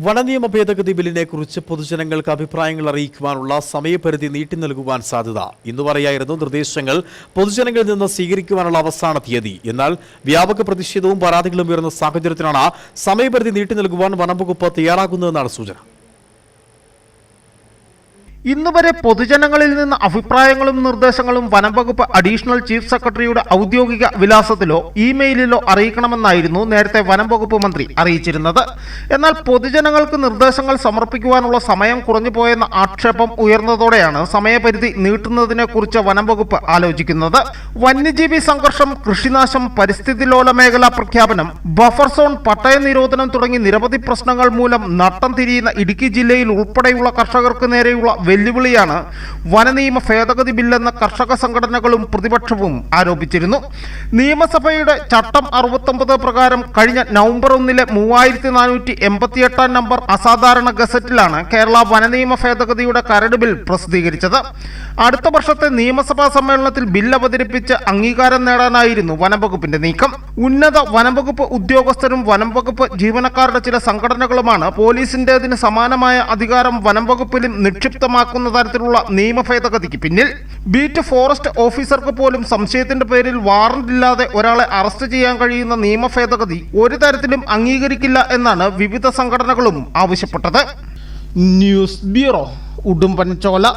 വനനിയമ ഭേദഗതി ബില്ലിനെ കുറിച്ച് പൊതുജനങ്ങൾക്ക് അഭിപ്രായങ്ങൾ അറിയിക്കുവാനുള്ള സമയപരിധി നീട്ടി നൽകുവാൻ സാധ്യത. ഇന്ന് വരെയായിരുന്നു നിർദ്ദേശങ്ങൾ പൊതുജനങ്ങളിൽ നിന്ന് സ്വീകരിക്കുവാനുള്ള അവസാന തീയതി. എന്നാൽ വ്യാപക പ്രതിഷേധവും പരാതികളും ഉയർന്ന സാഹചര്യത്തിലാണ് സമയപരിധി നീട്ടി നൽകുവാൻ വനംവകുപ്പ് തയ്യാറാകുന്നതെന്നാണ് സൂചന. ഇന്നുവരെ പൊതുജനങ്ങളിൽ നിന്ന് അഭിപ്രായങ്ങളും നിർദ്ദേശങ്ങളും വനംവകുപ്പ് അഡീഷണൽ ചീഫ് സെക്രട്ടറിയുടെ ഔദ്യോഗിക വിലാസത്തിലോ ഇമെയിലിലോ അറിയിക്കണമെന്നായിരുന്നു നേരത്തെ വനംവകുപ്പ് മന്ത്രി അറിയിച്ചിരുന്നത്. എന്നാൽ പൊതുജനങ്ങൾക്ക് നിർദ്ദേശങ്ങൾ സമർപ്പിക്കുവാനുള്ള സമയം കുറഞ്ഞുപോയെന്ന ആക്ഷേപം ഉയർന്നതോടെയാണ് സമയപരിധി നീട്ടുന്നതിനെക്കുറിച്ച് വനംവകുപ്പ് ആലോചിക്കുന്നത്. വന്യജീവി സംഘർഷം, കൃഷിനാശം, പരിസ്ഥിതി ലോല മേഖലാ പ്രഖ്യാപനം, ബഫർ സോൺ, പട്ടയ നിരോധനം തുടങ്ങി നിരവധി പ്രശ്നങ്ങൾ മൂലം നട്ടം തിരിയുന്ന ഇടുക്കി ജില്ലയിൽ ഉൾപ്പെടെയുള്ള കർഷകർക്ക് നേരെയുള്ള വെല്ലുവിളിയാണ് വനനിയമ ഭേദഗതി ബില്ലെന്ന കർഷക സംഘടനകളും പ്രതിപക്ഷവും ആരോപിച്ചിരുന്നു. നിയമസഭയുടെ ചട്ടം 69 പ്രകാരം കഴിഞ്ഞ നവംബർ 1 3488 നമ്പർ അസാധാരണ ഗസറ്റിലാണ് കേരള വനനിയമ ഭേദഗതിയുടെ കരട് ബിൽ പ്രസിദ്ധീകരിച്ചത്. അടുത്ത വർഷത്തെ നിയമസഭാ സമ്മേളനത്തിൽ ബിൽ അവതരിപ്പിച്ച് അംഗീകാരം നേടാനായിരുന്നു വനംവകുപ്പിന്റെ നീക്കം. ഉന്നത വനംവകുപ്പ് ഉദ്യോഗസ്ഥരും വനംവകുപ്പ് ജീവനക്കാരുടെ ചില സംഘടനകളുമാണ് പോലീസിന്റേതിന് സമാനമായ അധികാരം വനംവകുപ്പിലും നിക്ഷിപ്തമാക്കുന്ന തരത്തിലുള്ള നിയമ ഭേദഗതിക്ക് പിന്നിൽ. ബീറ്റ് ഫോറസ്റ്റ് ഓഫീസർക്ക് പോലും സംശയത്തിന്റെ പേരിൽ വാറന്റ് ഇല്ലാതെ ഒരാളെ അറസ്റ്റ് ചെയ്യാൻ കഴിയുന്ന നിയമ ഭേദഗതി ഒരു തരത്തിലും അംഗീകരിക്കില്ല എന്നാണ് വിവിധ സംഘടനകളും ആവശ്യപ്പെട്ടത്. News bureau, Udumbanchola.